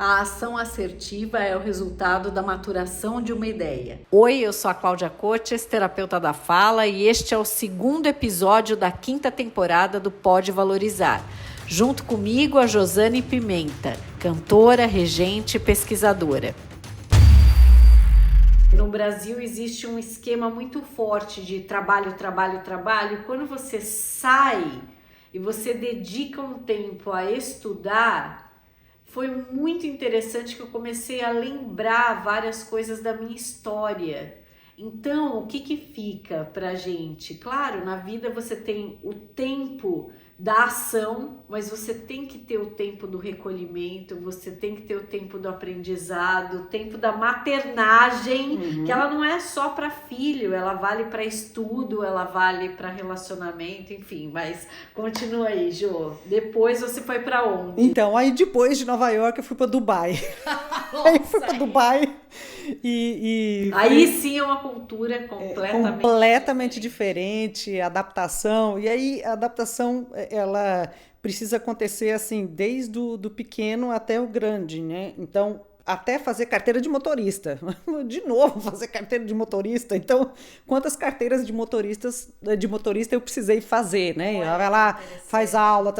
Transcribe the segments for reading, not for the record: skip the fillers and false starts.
A ação assertiva é o resultado da maturação de uma ideia. Oi, eu sou a Cláudia Cotes, terapeuta da fala, e este é o segundo episódio da 5ª temporada do Pode Valorizar. Junto comigo, a Josane Pimenta, cantora, regente e pesquisadora. No Brasil existe um esquema muito forte de trabalho. Quando você sai e você dedica um tempo a estudar, foi muito interessante que eu comecei a lembrar várias coisas da minha história. Então, o que fica pra gente? Claro, na vida você tem o tempo da ação, mas você tem que ter o tempo do recolhimento, você tem que ter o tempo do aprendizado, o tempo da maternagem, que ela não é só para filho, ela vale para estudo, ela vale para relacionamento, enfim, mas continua aí, Jô. Depois você foi para onde? Então, aí depois de Nova York eu fui para Dubai. Aí fui para Dubai e aí sim é uma cultura completamente diferente, adaptação. E aí a adaptação, ela precisa acontecer assim, desde do pequeno até o grande, né? Então, até fazer carteira de motorista. De novo, fazer carteira de motorista. Então, quantas carteiras de motorista eu precisei fazer, né? Ela vai lá, faz aula,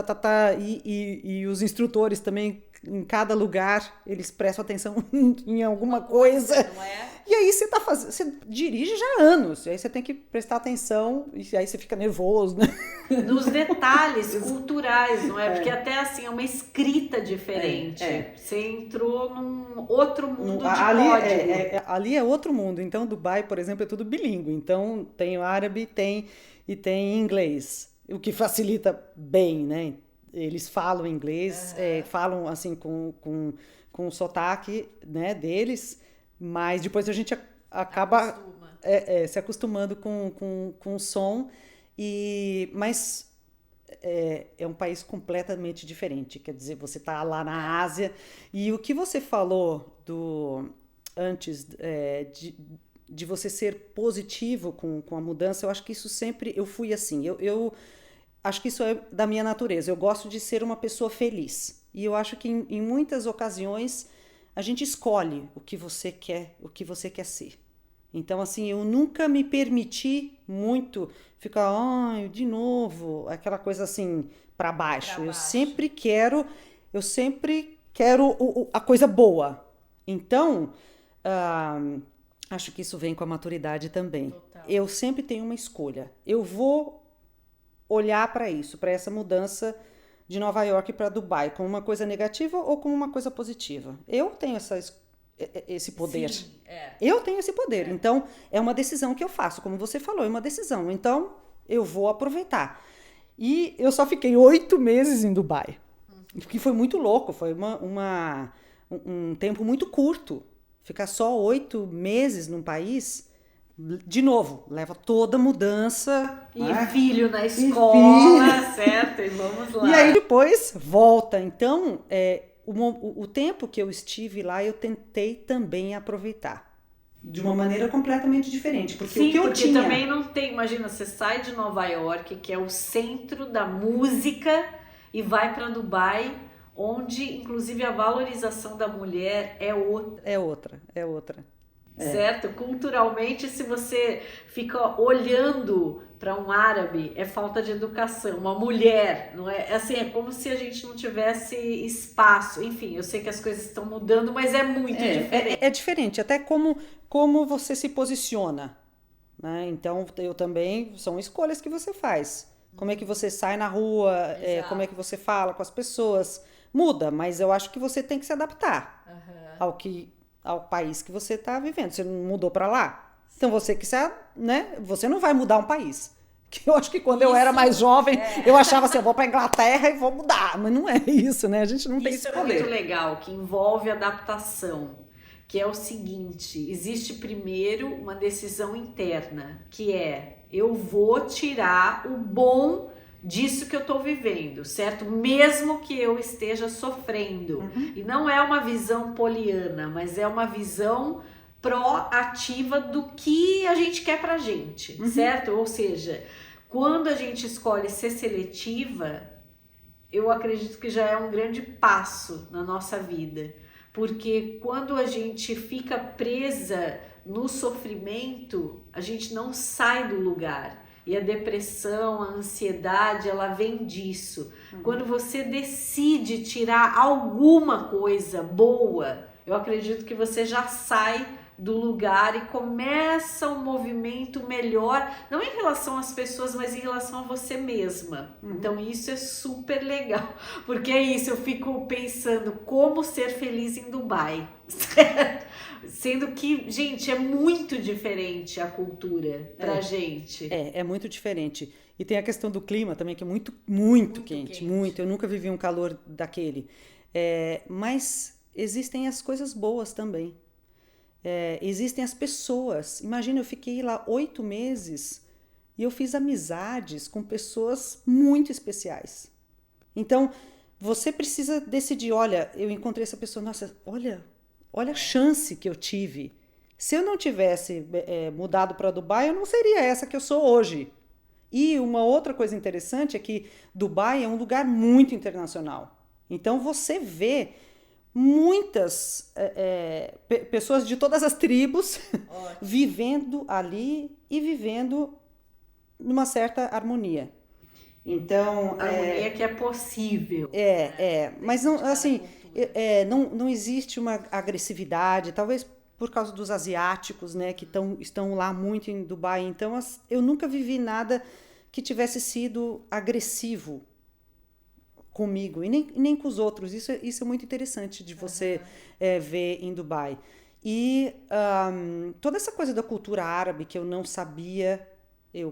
e os instrutores também, em cada lugar, eles prestam atenção em alguma coisa. Não é? E aí você dirige já há anos, e aí você tem que prestar atenção, e aí você fica nervoso, né? Nos detalhes culturais, não é? Porque até assim é uma escrita diferente. Você entrou num outro mundo de código. Ali é outro mundo. Então, Dubai, por exemplo, é tudo bilíngue. Então, tem o árabe e tem inglês, o que facilita bem, né? Eles falam inglês, falam assim com o sotaque, né, deles, mas depois a gente acaba se acostumando com o som, mas é um país completamente diferente. Quer dizer, você está lá na Ásia, e o que você falou antes de você ser positivo com a mudança, eu acho que isso sempre, eu fui assim, eu acho que isso é da minha natureza. Eu gosto de ser uma pessoa feliz. E eu acho que em muitas ocasiões a gente escolhe o que você quer ser. Então, assim, eu nunca me permiti muito ficar, de novo, aquela coisa assim, para baixo. Eu sempre quero a coisa boa. Então, acho que isso vem com a maturidade também. Total. Eu sempre tenho uma escolha. Eu vou olhar para isso, para essa mudança de Nova York para Dubai, como uma coisa negativa ou como uma coisa positiva. Eu tenho esse poder. Sim, Eu tenho esse poder. Então, é uma decisão que eu faço, como você falou, é uma decisão. Então, eu vou aproveitar. E eu só fiquei 8 meses em Dubai, que foi muito louco, foi um tempo muito curto. Ficar só 8 meses num país, de novo, leva toda mudança. E filho na escola, certo? E vamos lá. E aí depois volta. Então, o tempo que eu estive lá, eu tentei também aproveitar. De uma maneira completamente diferente. Porque sim, o que eu porque tinha... também não tem... Imagina, você sai de Nova York, que é o centro da música, e vai para Dubai, onde, inclusive, a valorização da mulher é outra. É outra. Certo? Culturalmente, se você fica olhando para um árabe, é falta de educação. Uma mulher, não é? Assim, é como se a gente não tivesse espaço. Enfim, eu sei que as coisas estão mudando, mas é muito diferente. É diferente, até como você se posiciona, né? Então, eu também, são escolhas que você faz. Como é que você sai na rua, como é que você fala com as pessoas. Muda, mas eu acho que você tem que se adaptar ao país que você está vivendo. Você não mudou para lá? Então você né? Você não vai mudar um país. Que eu acho que quando eu era mais jovem, eu achava assim, eu vou para Inglaterra e vou mudar. Mas não é isso, né? A gente não tem esse poder. Isso é muito legal, que envolve adaptação. Que é o seguinte, existe primeiro uma decisão interna, que é, eu vou tirar o bom disso que eu estou vivendo, certo? Mesmo que eu esteja sofrendo. E não é uma visão poliana, mas é uma visão proativa do que a gente quer pra gente, certo? Ou seja, quando a gente escolhe ser seletiva, eu acredito que já é um grande passo na nossa vida. Porque quando a gente fica presa no sofrimento, a gente não sai do lugar. E a depressão, a ansiedade, ela vem disso. Quando você decide tirar alguma coisa boa, eu acredito que você já sai do lugar e começa um movimento melhor, não em relação às pessoas, mas em relação a você mesma. Então isso é super legal, porque é isso, eu fico pensando como ser feliz em Dubai, sendo que, gente, é muito diferente a cultura pra gente. É muito diferente. E tem a questão do clima também, que é muito quente, muito. Eu nunca vivi um calor daquele. Mas existem as coisas boas também. Existem as pessoas. Imagina, eu fiquei lá 8 meses e eu fiz amizades com pessoas muito especiais. Então, você precisa decidir, olha, eu encontrei essa pessoa, nossa, olha a chance que eu tive. Se eu não tivesse mudado para Dubai, eu não seria essa que eu sou hoje. E uma outra coisa interessante é que Dubai é um lugar muito internacional. Então, você vê muitas pessoas de todas as tribos vivendo ali e vivendo numa certa harmonia. Então, harmonia que é possível. Mas não, assim, não existe uma agressividade, talvez por causa dos asiáticos, né, que estão lá muito em Dubai. Então, eu nunca vivi nada que tivesse sido agressivo comigo e nem com os outros. Isso é muito interessante de você ver em Dubai. E toda essa coisa da cultura árabe que eu não sabia,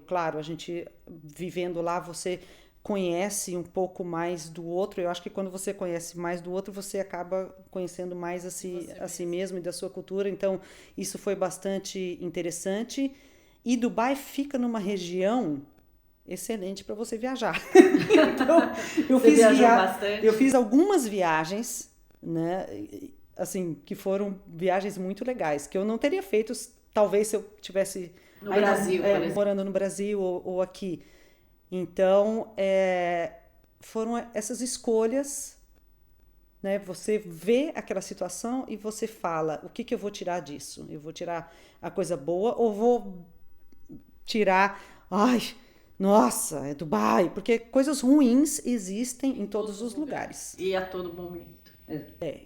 claro, a gente vivendo lá, você conhece um pouco mais do outro. Eu acho que quando você conhece mais do outro, você acaba conhecendo mais a si mesmo e da sua cultura. Então, isso foi bastante interessante. E Dubai fica numa região excelente para você viajar. Então, eu fiz algumas viagens, né, assim, que foram viagens muito legais, que eu não teria feito, talvez, se eu tivesse no Brasil, morando no Brasil ou aqui. Então, foram essas escolhas, né? Você vê aquela situação e você fala, o que eu vou tirar disso? Eu vou tirar a coisa boa ou vou tirar, nossa, é Dubai, porque coisas ruins existem em todos os lugares. E a todo momento.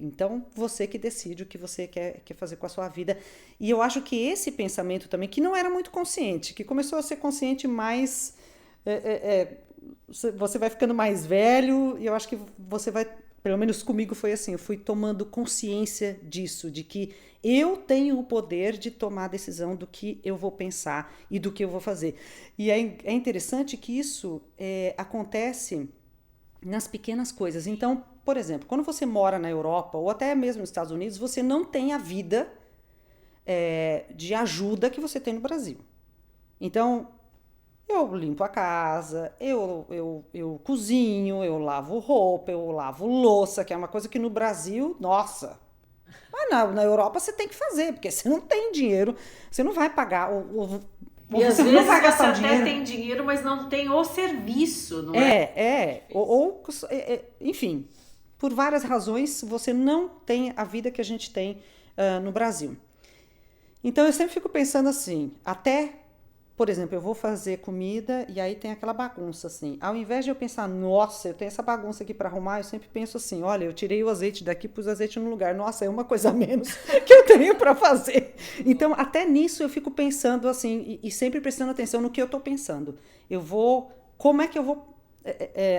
Então, você que decide o que você quer fazer com a sua vida. E eu acho que esse pensamento também, que não era muito consciente, que começou a ser consciente mais... você vai ficando mais velho e eu acho que você vai... Pelo menos comigo foi assim, eu fui tomando consciência disso, de que eu tenho o poder de tomar a decisão do que eu vou pensar e do que eu vou fazer. E é interessante que isso acontece nas pequenas coisas. Então, por exemplo, quando você mora na Europa ou até mesmo nos Estados Unidos, você não tem a vida de ajuda que você tem no Brasil. Então, eu limpo a casa, eu cozinho, eu lavo roupa, eu lavo louça, que é uma coisa que no Brasil, nossa... Mas na Europa você tem que fazer, porque você não tem dinheiro, você não vai pagar... E às vezes você até tem dinheiro, mas não tem o serviço, não é? Enfim, por várias razões, você não tem a vida que a gente tem no Brasil. Então, eu sempre fico pensando assim, por exemplo, eu vou fazer comida e aí tem aquela bagunça assim. Ao invés de eu pensar, nossa, eu tenho essa bagunça aqui para arrumar, eu sempre penso assim, olha, eu tirei o azeite daqui, pus o azeite no lugar. Nossa, é uma coisa a menos que eu tenho para fazer. Então, até nisso eu fico pensando assim e sempre prestando atenção no que eu estou pensando. Como é que eu vou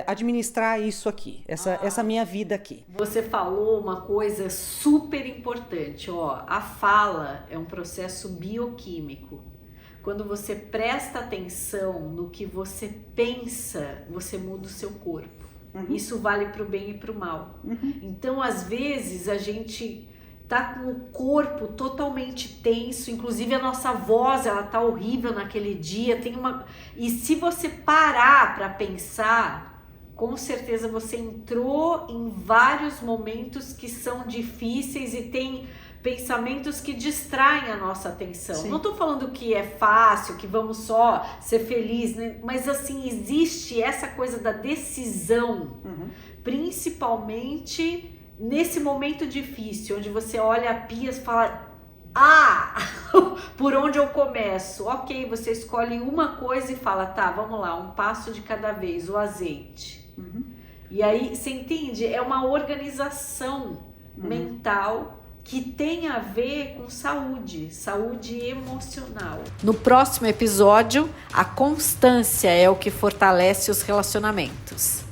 administrar isso aqui, essa minha vida aqui? Você falou uma coisa super importante, a fala é um processo bioquímico. Quando você presta atenção no que você pensa, você muda o seu corpo. Isso vale para o bem e para o mal. Então, às vezes, a gente tá com o corpo totalmente tenso, inclusive a nossa voz, ela tá horrível naquele dia. E se você parar para pensar, com certeza você entrou em vários momentos que são difíceis e tem pensamentos que distraem a nossa atenção. Sim. Não tô falando que é fácil, que vamos só ser felizes, né? Mas assim, existe essa coisa da decisão, principalmente nesse momento difícil, onde você olha a pia e fala, por onde eu começo? Ok, você escolhe uma coisa e fala, tá, vamos lá, um passo de cada vez, o azeite. E aí, você entende? É uma organização mental que tem a ver com saúde emocional. No próximo episódio, a constância é o que fortalece os relacionamentos.